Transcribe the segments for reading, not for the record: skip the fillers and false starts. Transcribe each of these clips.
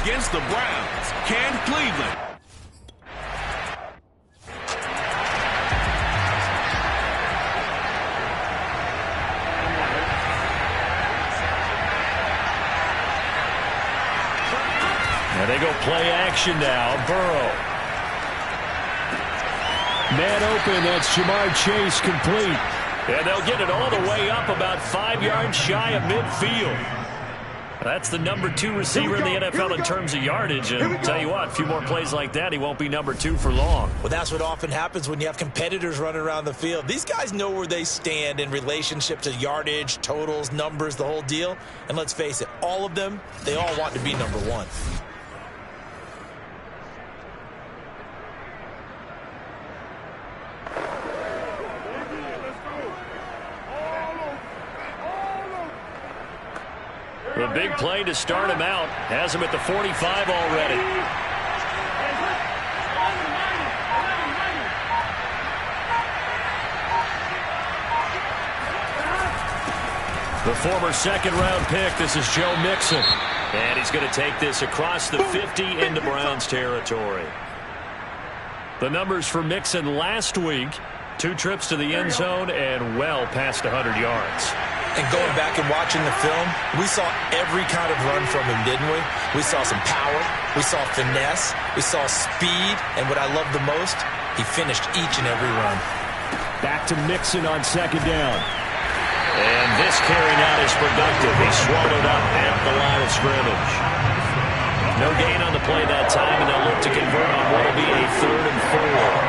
against the Browns. Can Cleveland? And they go play action now. Burrow. Man open. That's Jamar Chase complete. And they'll get it all the way up about 5 yards shy of midfield. That's the number 2 receiver in the NFL in terms of yardage. And tell you what, a few more plays like that, he won't be number 2 for long. Well, that's what often happens when you have competitors running around the field. These guys know where they stand in relationship to yardage, totals, numbers, the whole deal. And let's face it, all of them, they all want to be number 1. The big play to start him out. Has him at the 45 already. The former second-round pick, this is Joe Mixon. And he's going to take this across the 50 into Browns territory. The numbers for Mixon last week, 2 trips to the end zone and well past 100 yards. And going back and watching the film, we saw every kind of run from him, didn't we? We saw some power, we saw finesse, we saw speed, and what I love the most, he finished each and every run. Back to Mixon on second down. And this carry now is productive. He swallowed up at the line of scrimmage. No gain on the play that time, and they'll look to convert on what will be a 3rd and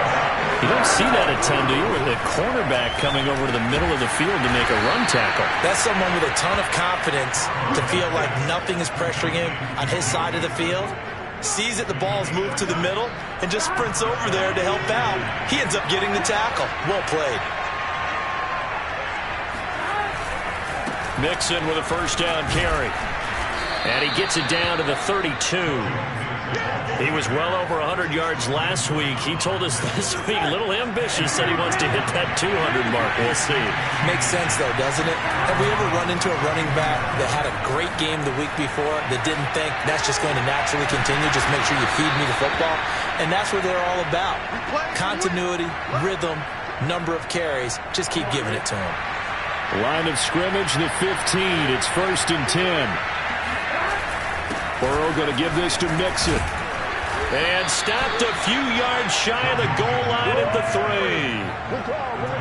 4. You don't see that a ton, do you, with the cornerback coming over to the middle of the field to make a run tackle? That's someone with a ton of confidence to feel like nothing is pressuring him on his side of the field. Sees that the ball's moved to the middle and just sprints over there to help out. He ends up getting the tackle. Well played. Mixon with a first down carry. And he gets it down to the 32. He was well over 100 yards last week. He told us this week, a little ambitious, said he wants to hit that 200 mark. We'll see. Makes sense, though, doesn't it? Have we ever run into a running back that had a great game the week before that didn't think that's just going to naturally continue? Just make sure you feed me the football. And that's what they're all about. Continuity, rhythm, number of carries. Just keep giving it to him. Line of scrimmage, the 15. It's 1st and 10. Burrow going to give this to Mixon. And stopped a few yards shy of the goal line at the 3.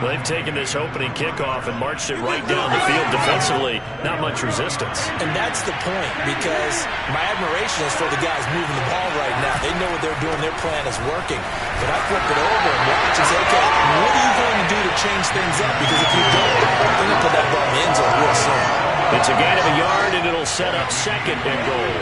They've taken this opening kickoff and marched it right down the field defensively. Not much resistance. And that's the point, because my admiration is for the guys moving the ball right now. They know what they're doing. Their plan is working. But I flip it over and watch and say, okay, what are you going to do to change things up? Because if you don't, they're going to put that ball in the end zone real soon. It's a gain of a yard, and it'll set up 2nd and goal.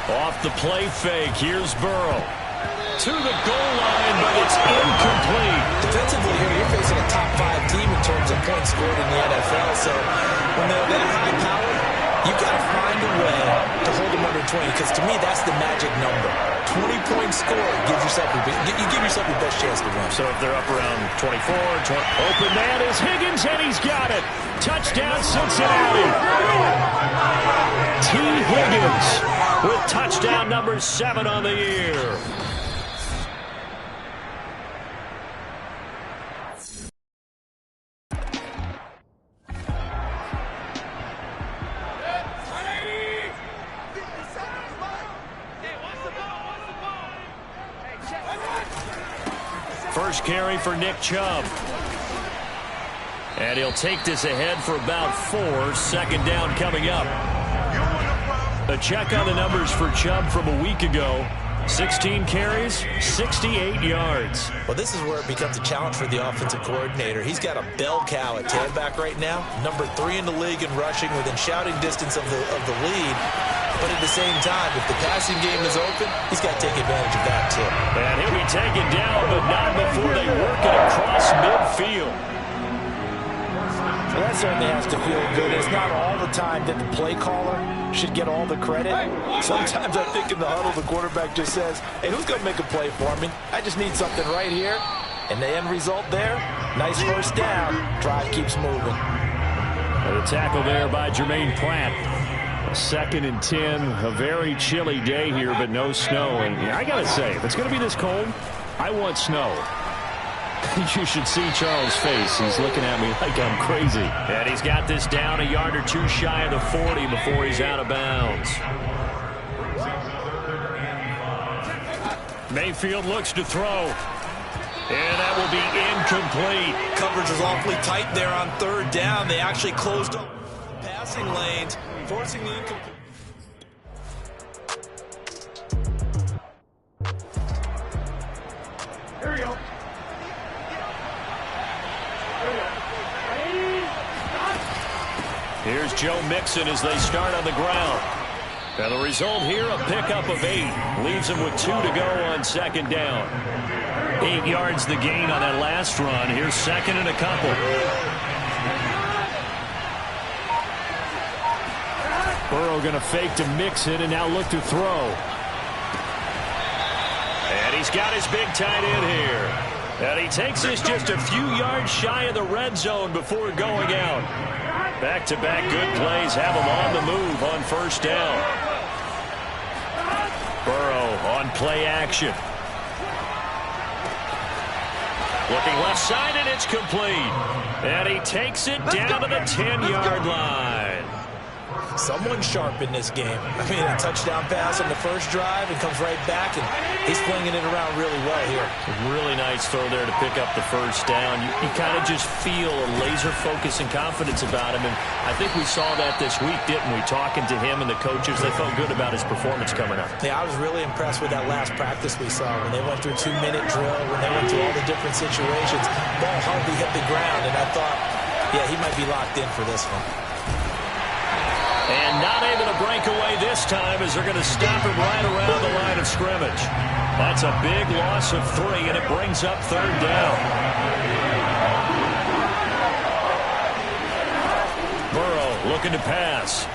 Off the play fake, here's Burrow. To the goal line, but it's incomplete. Defensively here, you're facing a top 5 team in terms of points scored in the NFL. So when they're that high power, you've got to find a way to hold them under 20. Because to me, that's the magic number. 20 points scored gives yourself you give yourself your best chance to win. So if they're up around 24, open man is Higgins, and he's got it. Touchdown, Cincinnati. T. Higgins with touchdown number 7 on the year. First carry for Nick Chubb. And he'll take this ahead for about 4. 2nd down coming up. A check on the numbers for Chubb from a week ago. 16 carries, 68 yards. Well, this is where it becomes a challenge for the offensive coordinator. He's got a bell cow at tailback right now. Number 3 in the league in rushing, within shouting distance of the lead. But at the same time, if the passing game is open, he's got to take advantage of that too. And he'll be taken down, but not before they work it across midfield. Well, that certainly has to feel good. It's not all the time that the play caller should get all the credit. Sometimes I think in the huddle, the quarterback just says, hey, who's going to make a play for me? I just need something right here. And the end result there, nice first down. Drive keeps moving. The tackle there by Jermaine Pratt. 2nd and 10. A very chilly day here, but no snow. And I got to say, if it's going to be this cold, I want snow. You should see Charles' face. He's looking at me like I'm crazy. And he's got this down a yard or two shy of the 40 before he's out of bounds. Mayfield looks to throw. And that will be incomplete. Coverage was awfully tight there on 3rd down. They actually closed up passing lanes, forcing the incomplete. Here we go. Here's Joe Mixon as they start on the ground. And the result here, a pickup of 8. Leaves him with 2 to go on 2nd down. 8 yards the gain on that last run. Here's 2nd and a couple. Burrow going to fake to Mixon and now look to throw. And he's got his big tight end here. And he takes this just a few yards shy of the red zone before going out. Back-to-back good plays have him on the move on 1st down. Burrow on play action. Looking left side, and it's complete. And he takes it down to the 10-yard line. Someone sharp in this game. I mean, a touchdown pass on the first drive and comes right back, and he's flinging it around really well here. Really nice throw there to pick up the 1st down. You kind of just feel a laser focus and confidence about him, and I think we saw that this week, didn't we? Talking to him and the coaches, they felt good about his performance coming up. Yeah, I was really impressed with that last practice we saw when they went through a 2-minute drill, when they went through all the different situations. Ball hardly hit the ground, and I thought, yeah, he might be locked in for this one. And not able to break away this time as they're going to stop him right around the line of scrimmage. That's a big loss of 3, and it brings up 3rd down. Burrow looking to pass.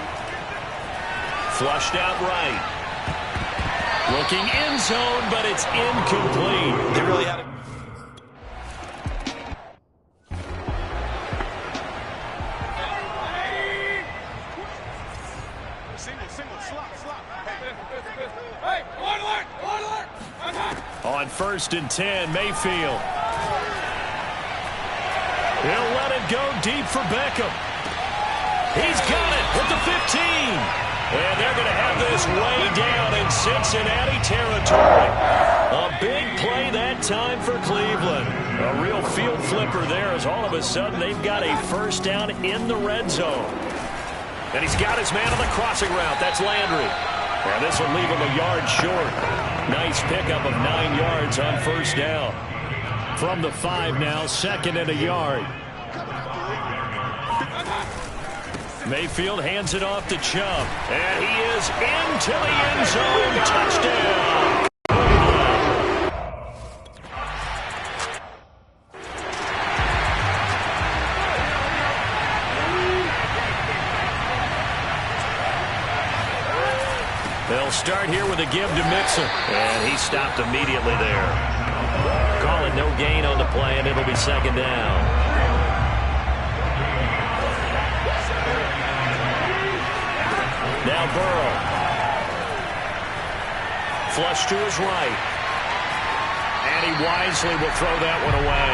Flushed out right. Looking end zone, but it's incomplete. They really had it. On 1st and 10, Mayfield. He'll let it go deep for Beckham. He's got it at the 15. And they're going to have this way down in Cincinnati territory. A big play that time for Cleveland. A real field flipper there as all of a sudden they've got a 1st down in the red zone. And he's got his man on the crossing route. That's Landry. And this will leave him a yard short. Nice pickup of 9 yards on 1st down. From the 5 now, 2nd and a yard. Mayfield hands it off to Chubb. And he is into the end zone. Touchdown. They'll start here with a give to Mixon. And he stopped immediately there. Call it no gain on the play, and it'll be 2nd down. Now Burrow. Flush to his right. And he wisely will throw that one away.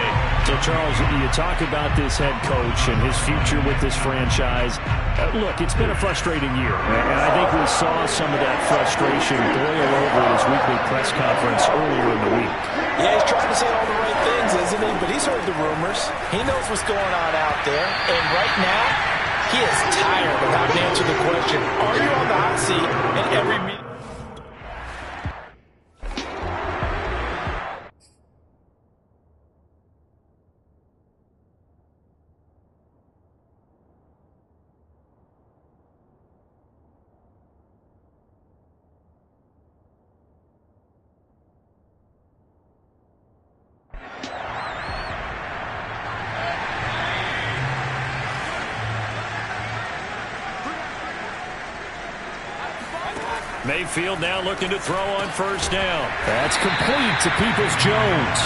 So, Charles, you talk about this head coach and his future with this franchise. Look, it's been a frustrating year, and I think we saw some of that frustration boil over his weekly press conference earlier in the week. Yeah, he's trying to say all the right things, isn't he? But he's heard the rumors. He knows what's going on out there. And right now, he is tired of having to answer the question, are you on the hot seat in every meeting? Mayfield now looking to throw on 1st down. That's complete to Peoples-Jones.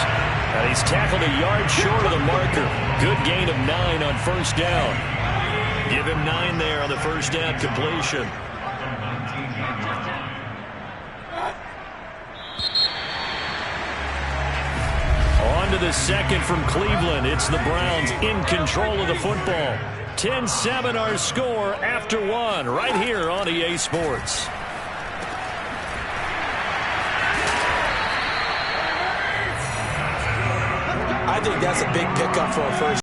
And he's tackled a yard short of the marker. Good gain of 9 on 1st down. Give him 9 there on the first down completion. On to the second from Cleveland. It's the Browns in control of the football. 10-7 our score after 1 right here on EA Sports. I think that's a big pickup for a first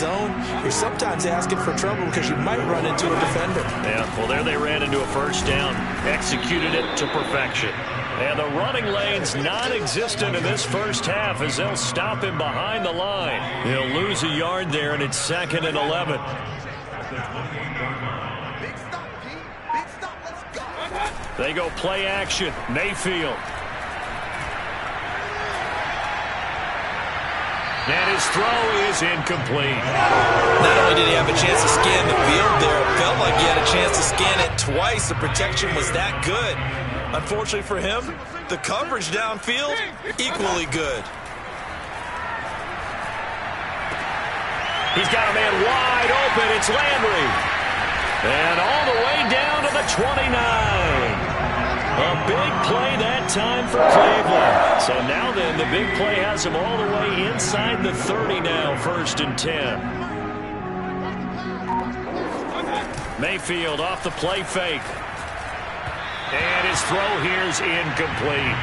zone. You're sometimes asking for trouble because you might run into a defender. Yeah, well, there they ran into a first down. Executed it to perfection. And the running lane's non-existent in this first half as they'll stop him behind the line. He'll lose a yard there, and it's 2nd and 11. They go play action. Mayfield. And his throw is incomplete. Not only did he have a chance to scan the field there, it felt like he had a chance to scan it twice. The protection was that good. Unfortunately for him, the coverage downfield, equally good. He's got a man wide open. It's Landry. And all the way down to the 29. A big play that time for Cleveland. So now then, the big play has him all the way inside the 30 now, 1st and 10. Mayfield off the play fake. And his throw here's incomplete.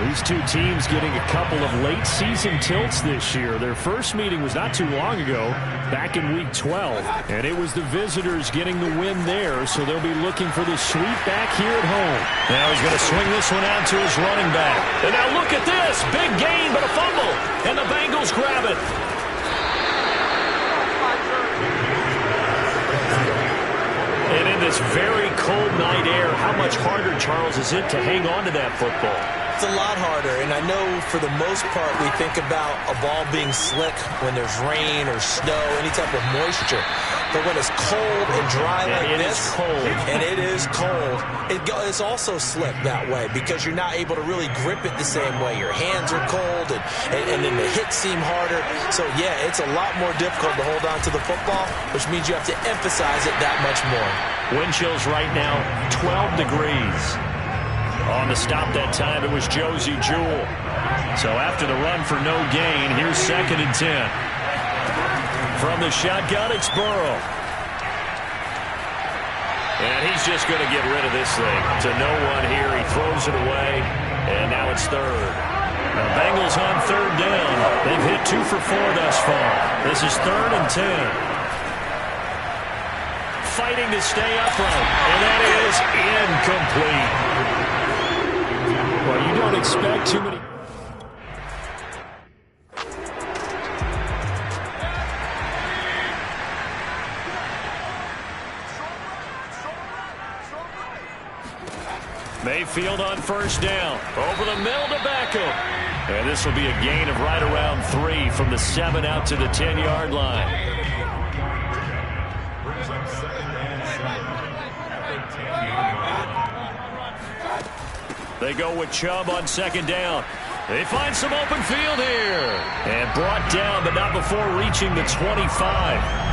These two teams getting a couple of late season tilts this year. Their first meeting was not too long ago, back in week 12. And it was the visitors getting the win there, so they'll be looking for the sweep back here at home. Now he's going to swing this one out to his running back. And now look at this. Big gain, but a fumble. And the Bengals grab it. And in this very cold night air, how much harder, Charles, is it to hang on to that football? It's a lot harder, and I know for the most part we think about a ball being slick when there's rain or snow, any type of moisture. But when it's cold and dry like this, and it is cold, it's also slick that way because you're not able to really grip it the same way. Your hands are cold, and then the hits seem harder. So, yeah, it's a lot more difficult to hold on to the football, which means you have to emphasize it that much more. Wind chills right now, 12 degrees. On the stop that time, it was Josie Jewell. So after the run for no gain, here's 2nd and 10. From the shotgun, it's Burrow. And he's just going to get rid of this thing. To no one here. He throws it away. And now it's 3rd. Now Bengals on 3rd down. They've hit 2 for 4 thus far. This is 3rd and 10. Fighting to stay upright. And that is incomplete. Well, you don't expect too many. Mayfield on 1st down. Over the middle to Beckham. And this will be a gain of right around 3 from the 7 out to the 10-yard line. They go with Chubb on 2nd down. They find some open field here. And brought down, but not before reaching the 25.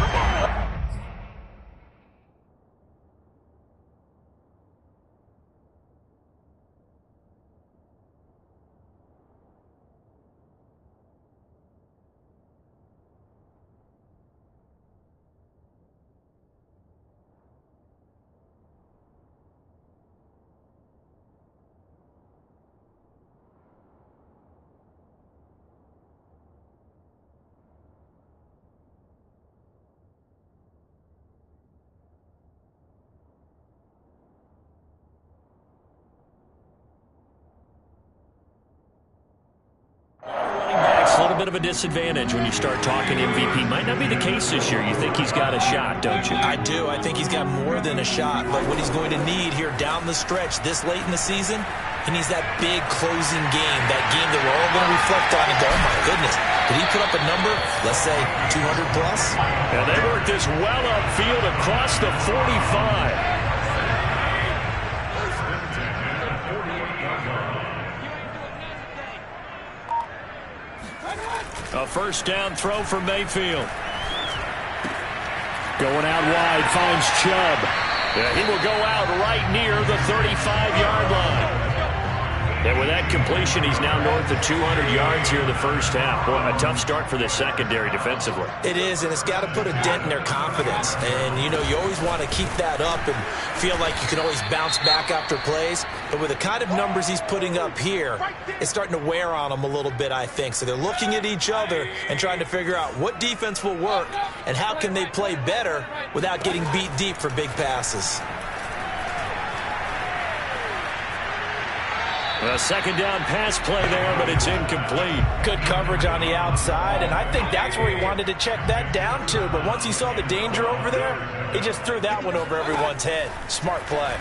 Bit of a disadvantage when you start talking MVP. Might not be the case this year. You think he's got a shot, don't you? I do. I think he's got more than a shot. But what he's going to need here down the stretch this late in the season, he needs that big closing game, that game that we're all going to reflect on and go, oh, my goodness, did he put up a number, let's say, 200 plus? And they work this well upfield across the 45. A 1st down throw for Mayfield. Going out wide, finds Chubb. He will go out right near the 35-yard line. And with that completion, he's now north of 200 yards here in the first half. Boy, a tough start for the secondary defensively. It is, and it's got to put a dent in their confidence. And, you know, you always want to keep that up and feel like you can always bounce back after plays. But with the kind of numbers he's putting up here, it's starting to wear on them a little bit, I think. So they're looking at each other and trying to figure out what defense will work and how can they play better without getting beat deep for big passes. A second down pass play there, but it's incomplete. Good coverage on the outside, and I think that's where he wanted to check that down to. But once he saw the danger over there, he just threw that one over everyone's head. Smart play.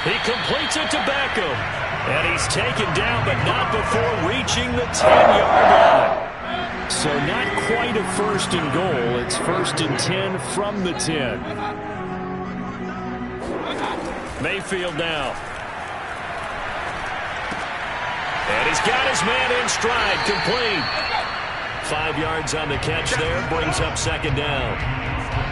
He completes it to Beckham. And he's taken down, but not before reaching the 10-yard line. So not quite a first and goal. It's first and 10 from the 10. Mayfield now. And he's got his man in stride, complete. 5 yards on the catch there, brings up second down.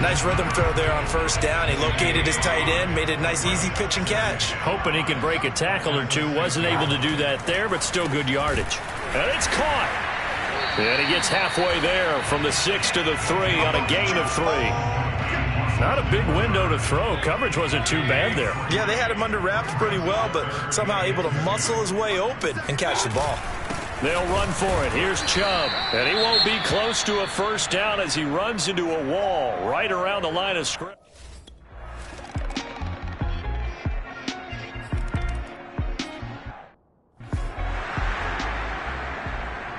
Nice rhythm throw there on first down. He located his tight end, made it a nice easy pitch and catch. Hoping he can break a tackle or two. Wasn't able to do that there, but still good yardage. And it's caught. And he gets halfway there from the 6 to the 3 on a gain of 3. Not a big window to throw. Coverage wasn't too bad there. Yeah, they had him under wraps pretty well, but somehow able to muscle his way open and catch the ball. They'll run for it. Here's Chubb. And he won't be close to a first down as he runs into a wall right around the line of scrimmage.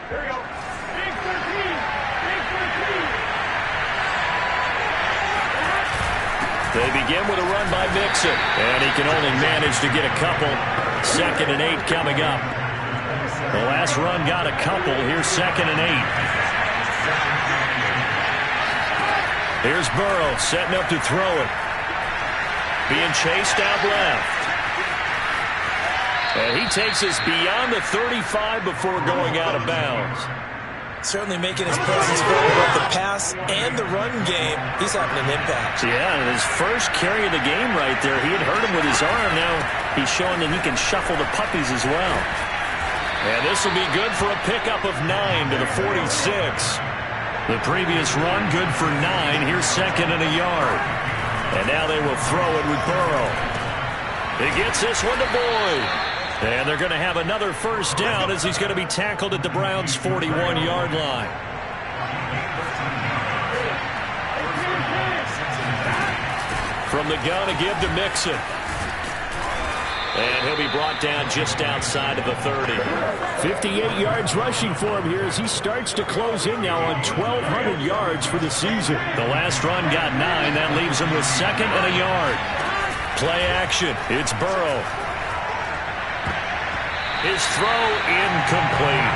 Here we go. Big 13. Big 13. They begin with a run by Mixon. And he can only manage to get a couple. 2nd and 8 coming up. The last run got a couple. Here's 2nd and 8. Here's Burrow setting up to throw it. Being chased out left. And he takes us beyond the 35 before going out of bounds. Certainly making his presence felt both the pass and the run game. He's having an impact. Yeah, and his first carry of the game right there, he had hurt him with his arm. Now he's showing that he can shuffle the puppies as well. And this will be good for a pickup of 9 to the 46. The previous run, good for 9. Here's 2nd and a yard. And now they will throw it with Burrow. He gets this one to Boyd. And they're going to have another first down as he's going to be tackled at the Browns' 41-yard line. From the gun, a give to Mixon. And he'll be brought down just outside of the 30. 58 yards rushing for him here as he starts to close in now on 1,200 yards for the season. The last run got 9. That leaves him with 2nd and a yard. Play action. It's Burrow. His throw incomplete.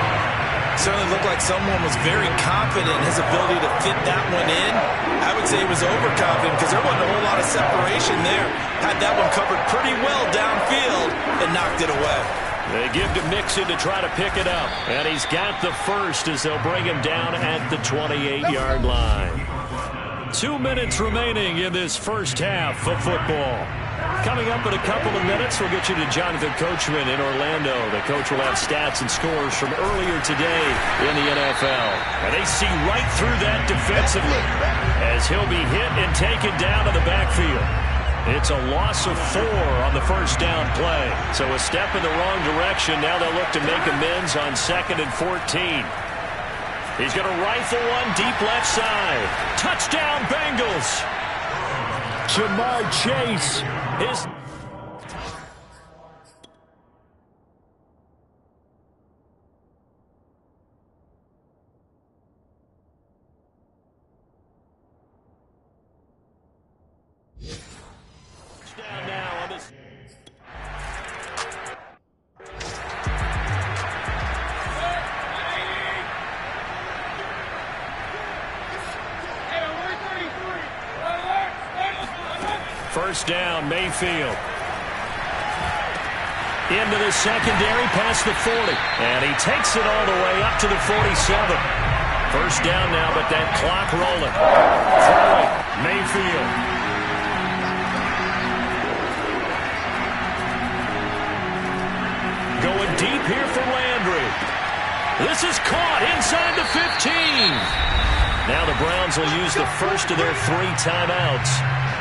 Certainly looked like someone was very confident in his ability to fit that one in. I would say he was overconfident because there wasn't a whole lot of separation there. Had that one covered pretty well downfield and knocked it away. They give to Mixon to try to pick it up. And he's got the first as they'll bring him down at the 28-yard line. 2 minutes remaining in this first half of football. Coming up in a couple of minutes, we'll get you to Jonathan Coachman in Orlando. The coach will have stats and scores from earlier today in the NFL. And they see right through that defensively as he'll be hit and taken down in the backfield. It's a loss of 4 on the first down play. So a step in the wrong direction. Now they'll look to make amends on 2nd and 14. He's going to rifle one deep left side. Touchdown, Bengals. Jamar Chase is... down now on this... First down, Mayfield. Into the secondary, past the 40. And he takes it all the way up to the 47. First down now, but that clock rolling. Throwing, Mayfield. Going deep here for Landry. This is caught inside the 15. Now the Browns will use the first of their 3 timeouts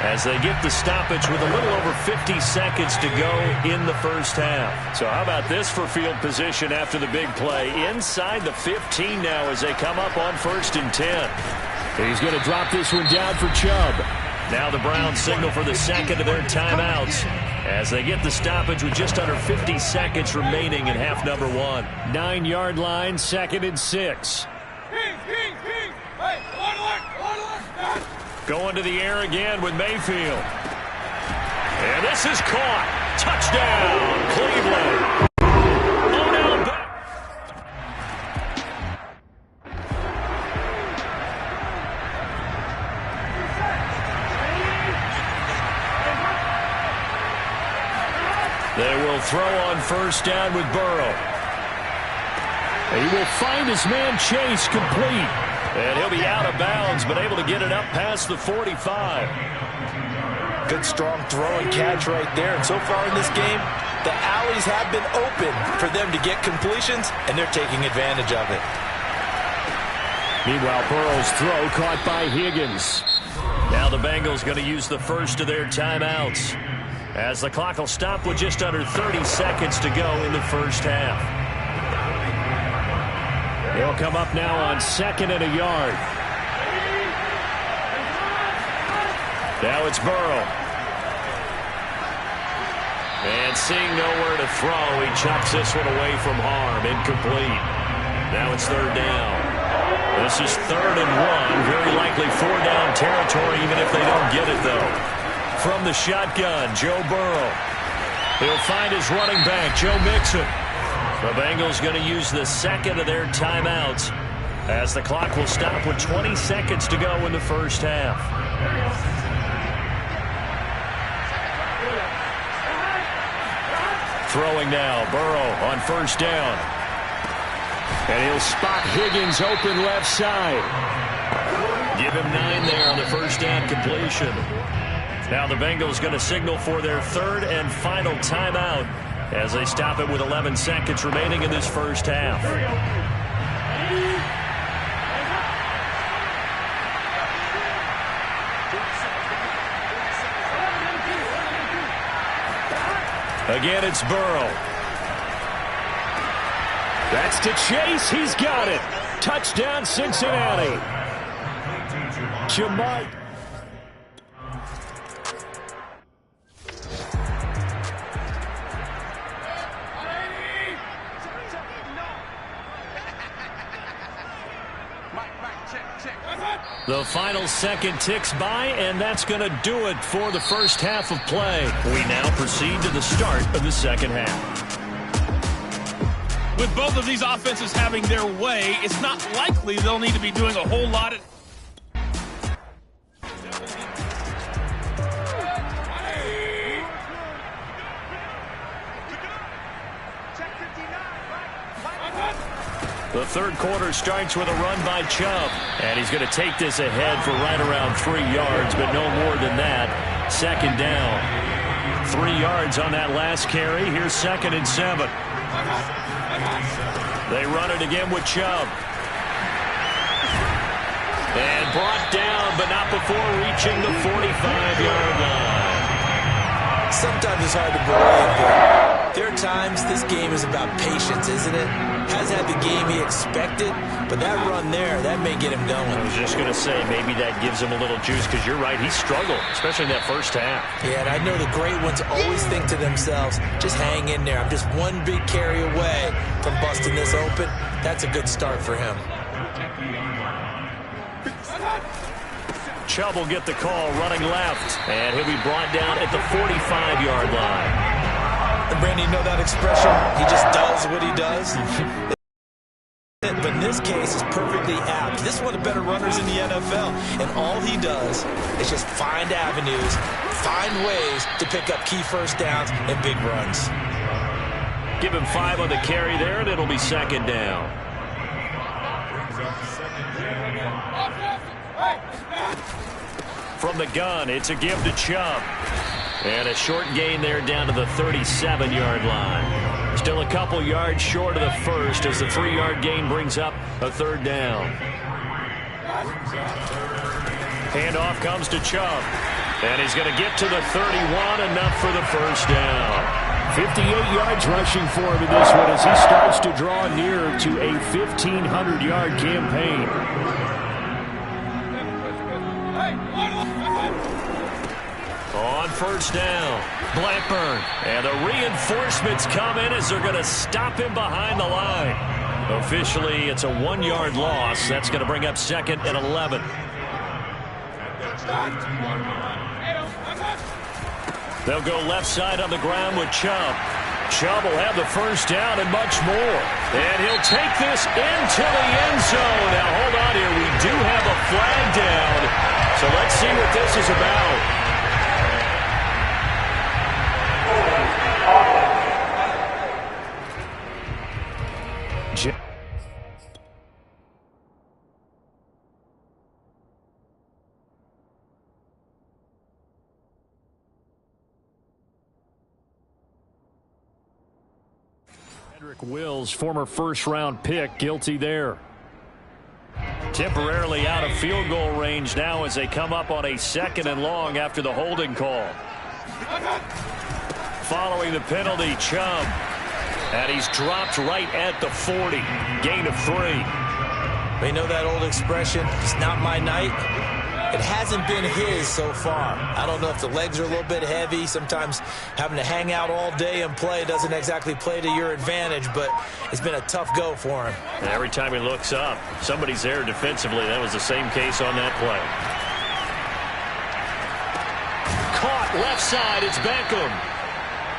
as they get the stoppage with a little over 50 seconds to go in the first half. So how about this for field position after the big play? Inside the 15 now as they come up on 1st and 10. He's going to drop this one down for Chubb. Now the Browns signal for the second of their timeouts as they get the stoppage with just under 50 seconds remaining in half number 1. 9-yard line, 2nd and 6. Going to the air again with Mayfield. And this is caught. Touchdown, Cleveland. Oh, no. They will throw on 1st down with Burrow. He will find his man Chase complete. And he'll be out of bounds, but able to get it up past the 45. Good, strong throw and catch right there. And so far in this game, the alleys have been open for them to get completions, and they're taking advantage of it. Meanwhile, Burrow's throw caught by Higgins. Now the Bengals going to use the first of their timeouts as the clock will stop with just under 30 seconds to go in the first half. They'll come up now on 2nd and a yard. Now it's Burrow. And seeing nowhere to throw, he chucks this one away from harm. Incomplete. Now it's 3rd down. This is 3rd and 1. Very likely 4-down territory, even if they don't get it, though. From the shotgun, Joe Burrow. He'll find his running back, Joe Mixon. The Bengals going to use the second of their timeouts as the clock will stop with 20 seconds to go in the first half. Throwing now, Burrow on 1st down. And he'll spot Higgins open left side. Give him 9 there on the 1st down completion. Now the Bengals going to signal for their 3rd and final timeout as they stop it with 11 seconds remaining in this first half. Again, it's Burrow. That's to Chase. He's got it. Touchdown, Cincinnati. Jamar. The final second ticks by, and that's going to do it for the first half of play. We now proceed to the start of the second half. With both of these offenses having their way, it's not likely they'll need to be doing a whole lot of... The third quarter starts with a run by Chubb. And he's going to take this ahead for right around 3 yards, but no more than that. 2nd down. 3 yards on that last carry. Here's 2nd and 7. They run it again with Chubb. And brought down, but not before reaching the 45-yard line. Sometimes it's hard to believe, but there are times this game is about patience, isn't it? Hasn't had the game he expected, but that run there, that may get him going. I was just going to say, maybe that gives him a little juice, because you're right, he struggled, especially in that first half. Yeah, and I know the great ones always think to themselves, just hang in there. I'm just one big carry away from busting this open. That's a good start for him. Chubb will get the call running left, and he'll be brought down at the 45-yard line. And Brandon, you know that expression? He just does what he does. But in this case, it's perfectly apt. This is one of the better runners in the NFL, and all he does is just find avenues, find ways to pick up key first downs and big runs. Give him 5 on the carry there, and it'll be 2nd down. From the gun, it's a give to Chubb. And a short gain there down to the 37-yard line. Still a couple yards short of the first as the 3-yard gain brings up a third down. Handoff comes to Chubb. And he's going to get to the 31, enough for the first down. 58 yards rushing for him in this one as he starts to draw near to a 1,500-yard campaign. On first down, Blackburn. And the reinforcements come in as they're going to stop him behind the line. Officially, it's a 1-yard loss. That's going to bring up 2nd and 11. They'll go left side on the ground with Chubb. Chubb will have the first down and much more. And he'll take this into the end zone. Now, hold on here. We do have a flag down. So let's see what this is about. Wills, former first-round pick, guilty there. Temporarily out of field goal range now as they come up on a 2nd and long after the holding call. Following the penalty, Chubb. And he's dropped right at the 40. Gain of 3. They know that old expression, it's not my night. It hasn't been his so far. I don't know if the legs are a little bit heavy. Sometimes having to hang out all day and play doesn't exactly play to your advantage, but it's been a tough go for him. And every time he looks up, somebody's there defensively. That was the same case on that play. Caught left side. It's Beckham.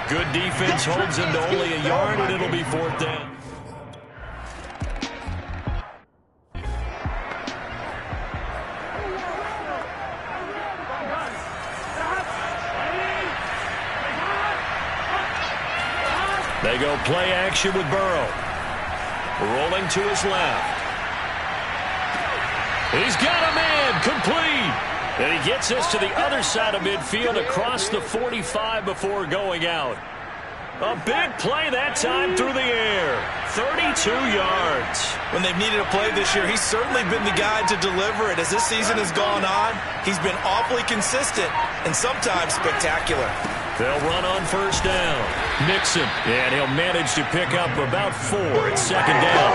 Good defense holds him to only a yard, and it'll be 4th down. They go play action with Burrow. Rolling to his left. He's got a man complete. And he gets us to the other side of midfield across the 45 before going out. A big play that time through the air. 32 yards. When they've needed a play this year, he's certainly been the guy to deliver it. As this season has gone on, he's been awfully consistent and sometimes spectacular. They'll run on first down. Mixon. And he'll manage to pick up about 4 at 2nd down.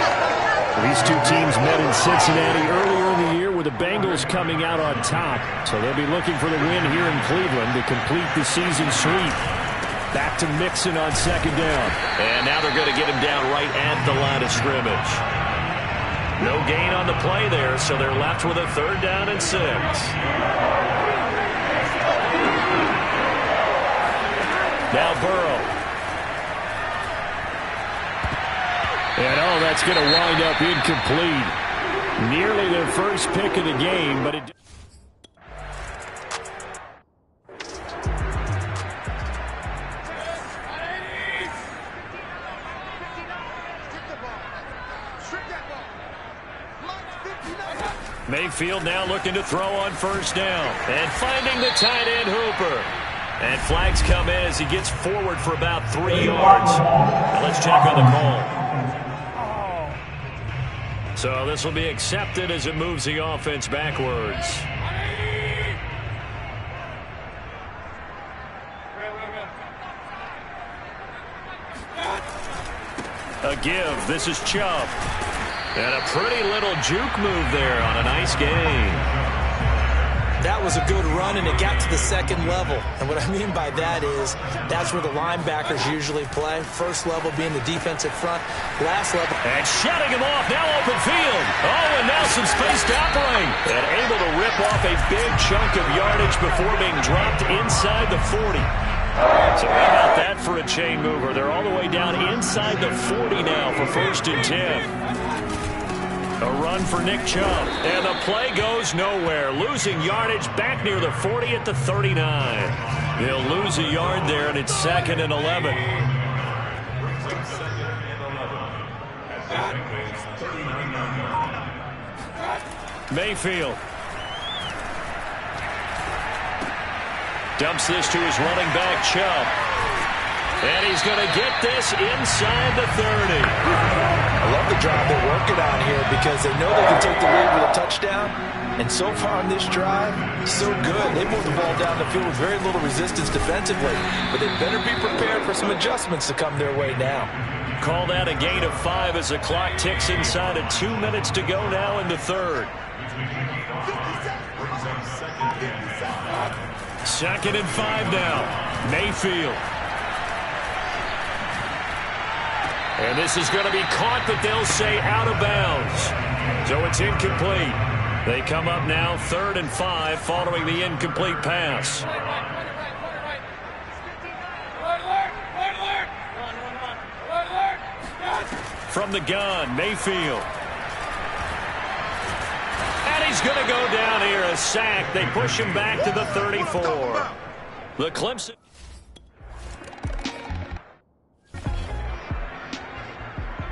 These two teams met in Cincinnati earlier in the year with the Bengals coming out on top. So they'll be looking for the win here in Cleveland to complete the season sweep. Back to Mixon on 2nd down. And now they're going to get him down right at the line of scrimmage. No gain on the play there, so they're left with a 3rd down and 6. Now Burrow. And oh, that's going to wind up incomplete. Nearly their first pick of the game, but it... Mayfield now looking to throw on first down. And finding the tight end Hooper. And flags come in as he gets forward for about 3 yards. Now let's check on the call. So this will be accepted as it moves the offense backwards. A give. This is Chubb. And a pretty little juke move there on a nice gain. That was a good run, and it got to the 2nd level. And what I mean by that is that's where the linebackers usually play. First level being the defensive front. Last level. And shutting him off. Now open field. Oh, and now some space to operate. And able to rip off a big chunk of yardage before being dropped inside the 40. So how about that for a chain mover? They're all the way down inside the 40 now for 1st and 10. A run for Nick Chubb. And the play goes nowhere. Losing yardage back near the 40 at the 39. They'll lose a yard there, and it's 2nd and 11. Mayfield. Dumps this to his running back, Chubb. And he's going to get this inside the 30. I love the drive they're working on here because they know they can take the lead with a touchdown. And so far on this drive, so good. They moved the ball down the field with very little resistance defensively. But they better be prepared for some adjustments to come their way now. Call that a gain of 5 as the clock ticks inside of 2 minutes to go now in the third. 2nd and 5 now. Mayfield. And this is going to be caught, but they'll say out of bounds. So it's incomplete. They come up now 3rd and 5 following the incomplete pass. From the gun, Mayfield. And he's going to go down here, a sack. They push him back to the 34. The Clemson.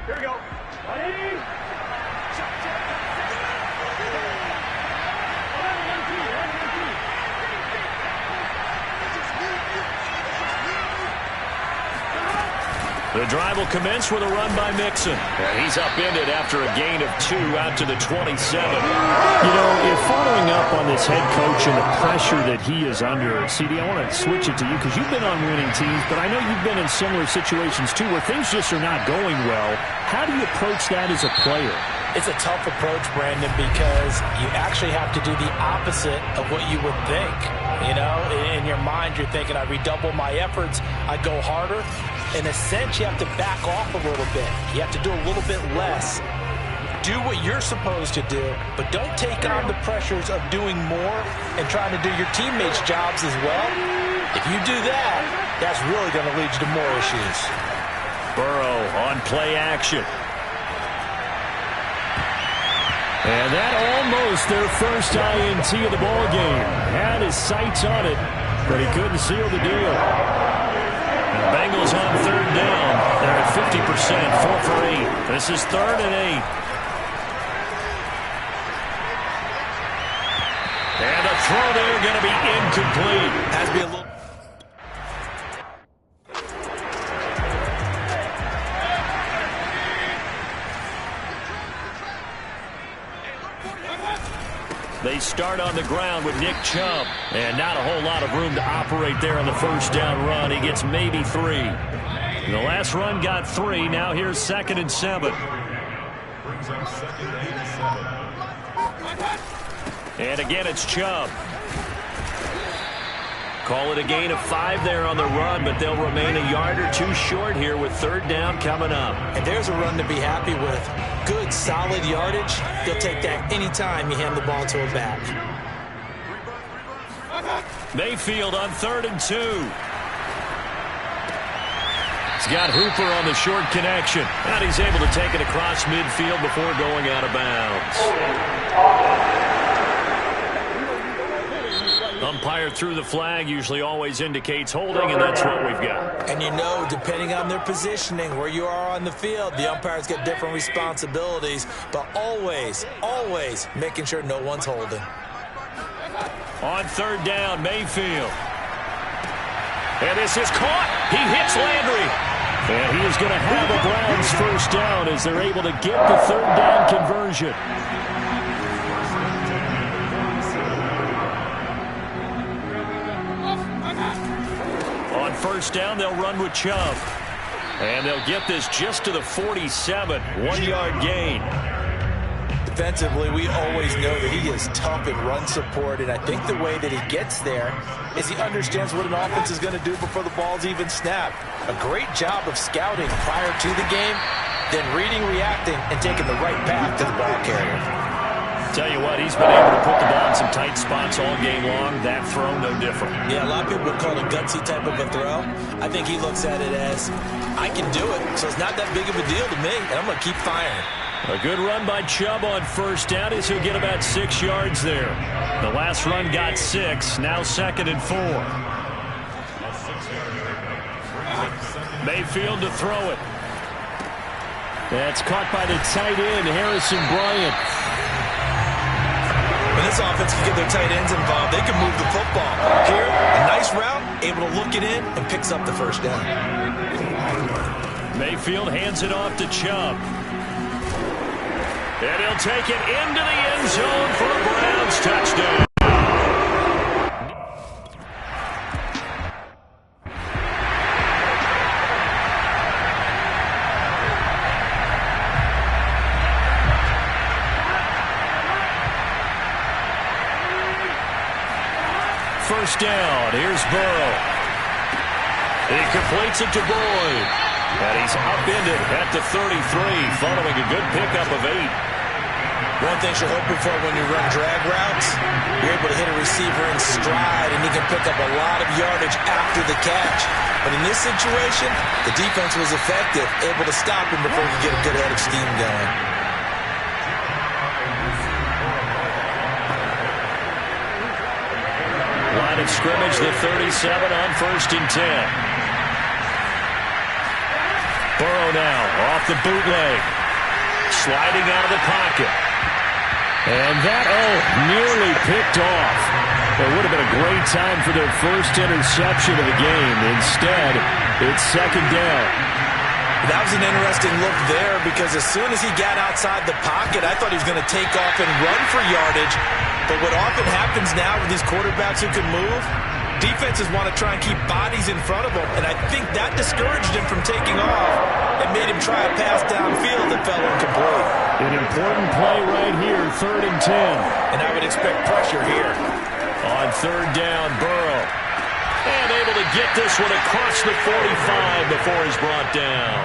Here we go. Ready? The drive will commence with a run by Mixon. And he's upended after a gain of 2 out to the 27. You know, if following up on this head coach and the pressure that he is under, CD, I want to switch it to you because you've been on winning teams, but I know you've been in similar situations too where things just are not going well. How do you approach that as a player? It's a tough approach, Brandon, because you actually have to do the opposite of what you would think. You know, in your mind, you're thinking, I redouble my efforts, I go harder. In a sense, you have to back off a little bit. You have to do a little bit less. Do what you're supposed to do, but don't take on the pressures of doing more and trying to do your teammates' jobs as well. If you do that, that's really going to lead you to more issues. Burrow on play action. And that almost their first INT of the ball game. Had his sights on it, but he couldn't seal the deal. The Bengals on 3rd down. They're at 50%, 4 for 8. This is 3rd and 8. And the throw there going to be incomplete. Has to be a little. They start on the ground with Nick Chubb. And not a whole lot of room to operate there on the first down run. He gets maybe 3. The last run got 3. Now here's 2nd and 7. And again, it's Chubb. Call it a gain of 5 there on the run, but they'll remain a yard or 2 short here with 3rd down coming up. And there's a run to be happy with. Good, solid yardage. You'll take that anytime you hand the ball to a back. Mayfield on 3rd and 2. He's got Hooper on the short connection. And he's able to take it across midfield before going out of bounds. Umpire threw the flag, usually always indicates holding, and that's what we've got. And you know, depending on their positioning, where you are on the field, the umpires get different responsibilities, but always, always making sure no one's holding. On 3rd down, Mayfield. And this is caught. He hits Landry. And he is going to have a Browns first down as they're able to get the 3rd down conversion. First down, they'll run with Chubb. And they'll get this just to the 47, 1-yard gain. Defensively, we always know that he is tough in run support, and I think the way that he gets there is he understands what an offense is going to do before the ball's even snapped. A great job of scouting prior to the game, then reading, reacting, and taking the right path to the ball carrier. Tell you what, he's been able to put the ball in some tight spots all game long. That throw, no different. Yeah, a lot of people would call it a gutsy type of a throw. I think he looks at it as, I can do it, so it's not that big of a deal to me, and I'm going to keep firing. A good run by Chubb on first down as he'll get about 6 yards there. The last run got 6, now 2nd and 4. Mayfield to throw it. That's caught by the tight end, Harrison Bryant. this offense can get their tight ends involved, they can move the football. Here, a nice route, able to look it in, and picks up the first down. Mayfield hands it off to Chubb. And he'll take it into the end zone for a Browns touchdown. First down. Here's Burrow. He completes it to Boyd. And he's upended at the 33, following a good pickup of 8. One thing you're hoping for when you run drag routes, you're able to hit a receiver in stride, and he can pick up a lot of yardage after the catch. But in this situation, the defense was effective, able to stop him before he could get a good head of steam going. Line of scrimmage, the 37 on 1st and 10. Burrow now off the bootleg. Sliding out of the pocket. And that, nearly picked off. It would have been a great time for their first interception of the game. Instead, it's second down. That was an interesting look there because as soon as he got outside the pocket, I thought he was going to take off and run for yardage. But what often happens now with these quarterbacks who can move, defenses want to try and keep bodies in front of them, and I think that discouraged him from taking off and made him try a pass downfield that fell incomplete. An important play right here, 3rd and 10. And I would expect pressure here. On 3rd down, Burrow. And able to get this one across the 45 before he's brought down.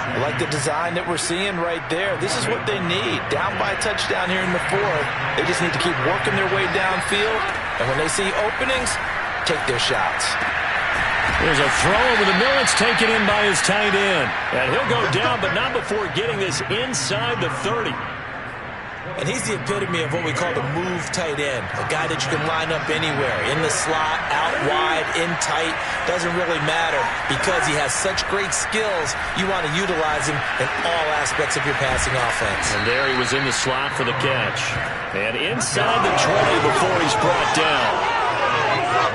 I like the design that we're seeing right there. This is what they need. Down by a touchdown here in the 4th. They just need to keep working their way downfield. And when they see openings, take their shots. There's a throw over the middle. It's taken in by his tight end. And he'll go down, but not before getting this inside the 30. And he's the epitome of what we call the move tight end. A guy that you can line up anywhere. In the slot, out wide, in tight. Doesn't really matter because he has such great skills. You want to utilize him in all aspects of your passing offense. And there he was in the slot for the catch. And inside the 20 before he's brought down.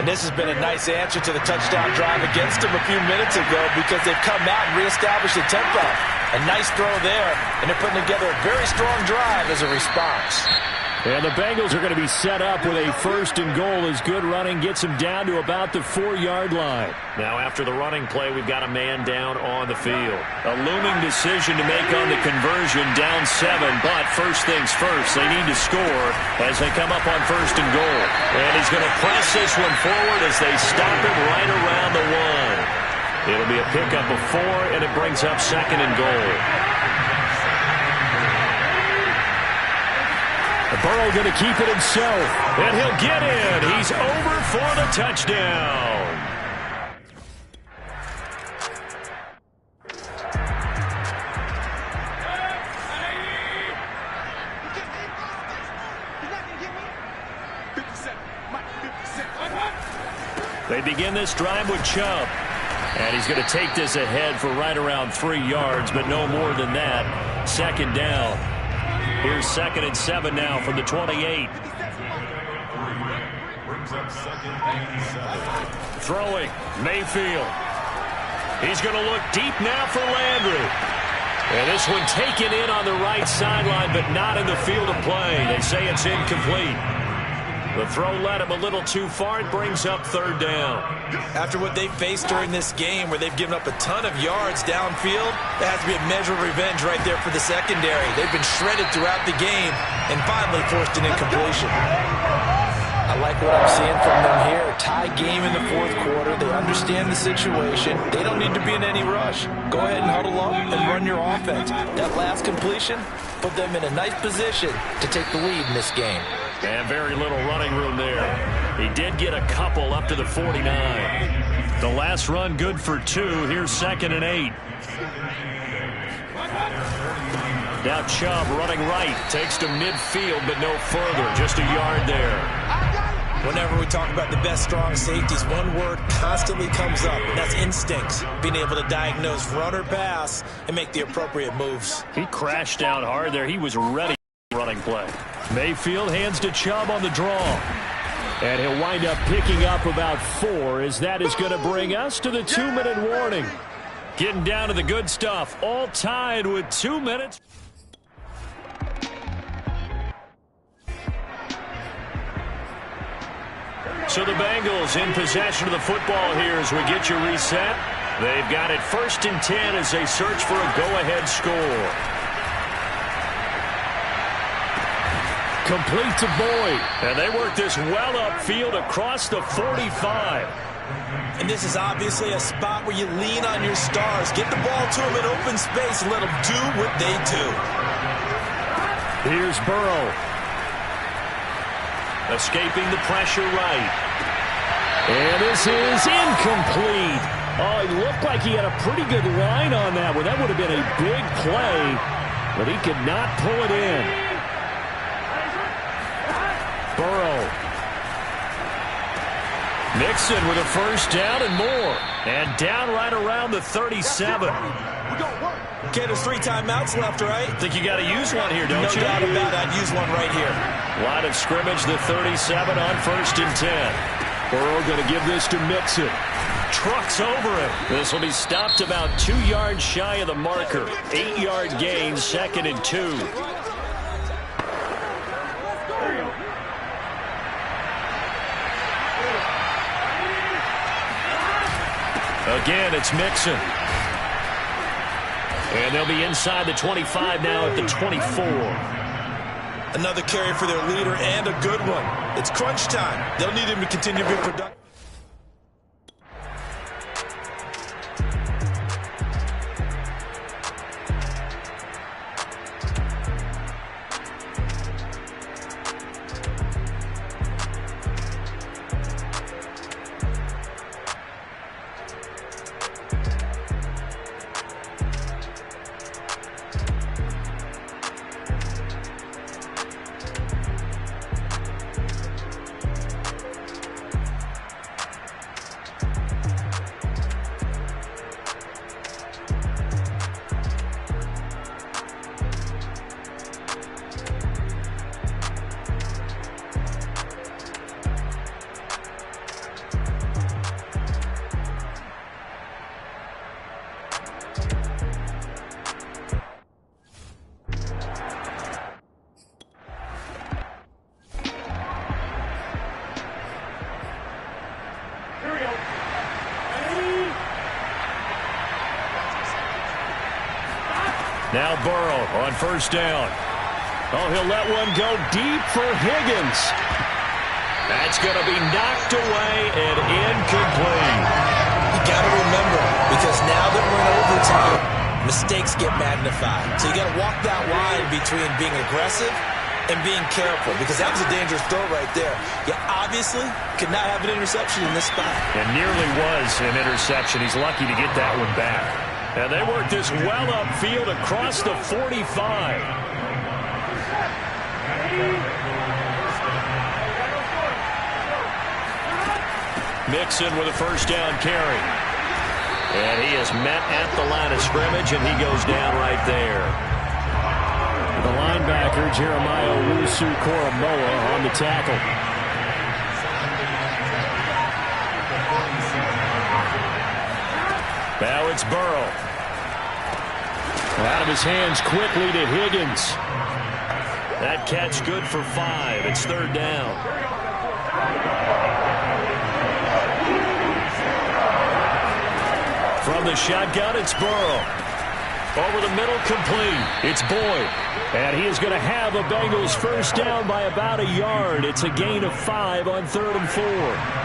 And this has been a nice answer to the touchdown drive against them a few minutes ago because they've come out and reestablished the tempo. A nice throw there, and they're putting together a very strong drive as a response. And the Bengals are going to be set up with a 1st and goal as good running gets them down to about the 4-yard line. Now after the running play, we've got a man down on the field. A looming decision to make on the conversion, down 7, but first things first, they need to score as they come up on 1st and goal. And he's going to press this one forward as they stop it right around the 1. It'll be a pickup of 4, and it brings up 2nd and goal. Burrow going to keep it himself. And he'll get in. He's over for the touchdown. They begin this drive with Chubb. And he's going to take this ahead for right around 3 yards, but no more than that. 2nd down. Here's 2nd and 7 now from the 28. Throwing, Mayfield. He's going to look deep now for Landry. And this one taken in on the right sideline, but not in the field of play. They say it's incomplete. The throw led him a little too far. It brings up 3rd down. After what they faced during this game where they've given up a ton of yards downfield, that has to be a measure of revenge right there for the secondary. They've been shredded throughout the game and finally forced an incompletion. I like what I'm seeing from them here. A tie game in the 4th quarter. They understand the situation. They don't need to be in any rush. Go ahead and huddle up and run your offense. That last completion put them in a nice position to take the lead in this game. And very little running room there. He did get a couple up to the 49. The last run good for 2. Here's 2nd and 8. Now Chubb running right. Takes to midfield, but no further. Just a yard there. Whenever we talk about the best strong safeties, one word constantly comes up, and that's instincts. Being able to diagnose run or pass and make the appropriate moves. He crashed down hard there. He was ready. running play. Mayfield hands to Chubb on the draw. And he'll wind up picking up about 4 as that is going to bring us to the 2-minute warning. Getting down to the good stuff. All tied with 2 minutes. So the Bengals in possession of the football here as we get you reset. They've got it 1st and 10 as they search for a go-ahead score. Complete to Boyd. And they work this well upfield across the 45. And this is obviously a spot where you lean on your stars. Get the ball to them in open space and let them do what they do. Here's Burrow. Escaping the pressure right. And this is incomplete. Oh, it looked like he had a pretty good line on that one. That would have been a big play, but he could not pull it in. Burrow. Mixon with a 1st down and more. And down right around the 37. Okay, there's 3 timeouts left, right? Think you got to use one here, don't you? No doubt about it. I'd use one right here. Line of scrimmage, the 37 on 1st and 10. Burrow going to give this to Mixon. Trucks over him. This will be stopped about 2 yards shy of the marker. 8-yard gain, 2nd and 2. Again, it's Mixon. And they'll be inside the 25 now at the 24. Another carry for their leader and a good one. It's crunch time. They'll need him to continue to be productive. Now Burrow on 1st down. Oh, he'll let one go deep for Higgins. That's going to be knocked away and incomplete. You got to remember, because now that we're in overtime, mistakes get magnified. So you got to walk that line between being aggressive and being careful, because that was a dangerous throw right there. You obviously could not have an interception in this spot. It nearly was an interception. He's lucky to get that one back. And they work this well upfield across the 45. Mixon with a 1st down carry. And he is met at the line of scrimmage, and he goes down right there. The linebacker, Jeremiah Owusu-Koramoah, on the tackle. Now it's Burrow. Out of his hands quickly to Higgins. That catch good for 5. It's 3rd down. From the shotgun, it's Burrow. Over the middle, complete. It's Boyd. And he is going to have a Bengals 1st down by about a yard. It's a gain of 5 on 3rd and 4.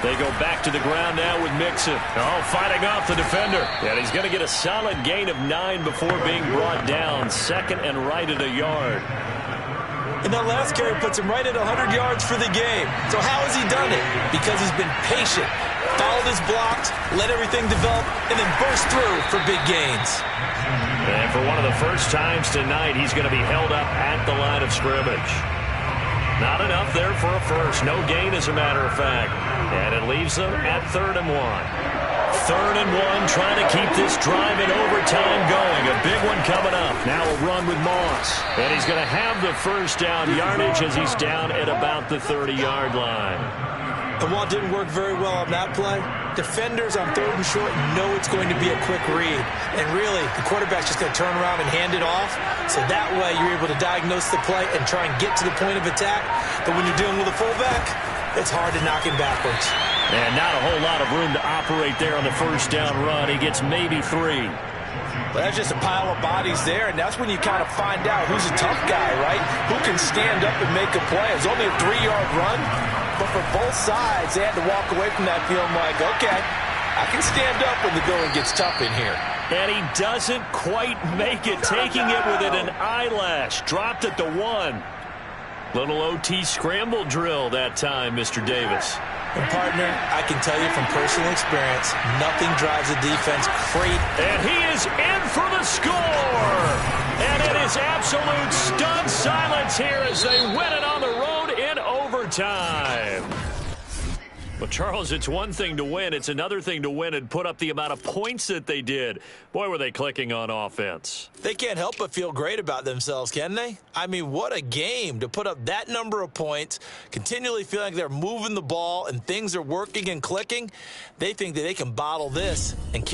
They go back to the ground now with Mixon. Oh, fighting off the defender. And he's going to get a solid gain of 9 before being brought down. 2nd and right at a yard. And that last carry puts him right at 100 yards for the game. So how has he done it? Because he's been patient, followed his blocks, let everything develop, and then burst through for big gains. And for one of the first times tonight, he's going to be held up at the line of scrimmage. Not enough there for a first. No gain, as a matter of fact. And it leaves them at 3rd and 1. 3rd and 1, trying to keep this drive in overtime going. A big one coming up. Now a run with Moss. And he's going to have the first down yardage as he's down at about the 30-yard line. And while it didn't work very well on that play, defenders on 3rd and short know it's going to be a quick read. And really, the quarterback's just going to turn around and hand it off. So that way, you're able to diagnose the play and try and get to the point of attack. But when you're dealing with a fullback, it's hard to knock him backwards. And not a whole lot of room to operate there on the first down run. He gets maybe 3. But that's just a pile of bodies there, and that's when you kind of find out who's a tough guy, right? Who can stand up and make a play. It's only a 3-yard run, but for both sides, they had to walk away from that feeling like, okay, I can stand up when the going gets tough in here. And he doesn't quite make it, taking it within an eyelash. Dropped at the 1. Little OT scramble drill that time, Mr. Davis. And, partner, I can tell you from personal experience, nothing drives a defense crazy. And he is in for the score. And it is absolute stunned silence here as they win it on the road in overtime. Well, Charles, it's one thing to win. It's another thing to win and put up the amount of points that they did. Boy, were they clicking on offense. They can't help but feel great about themselves, can they? I mean, what a game to put up that number of points, continually feeling like they're moving the ball and things are working and clicking. They think that they can bottle this and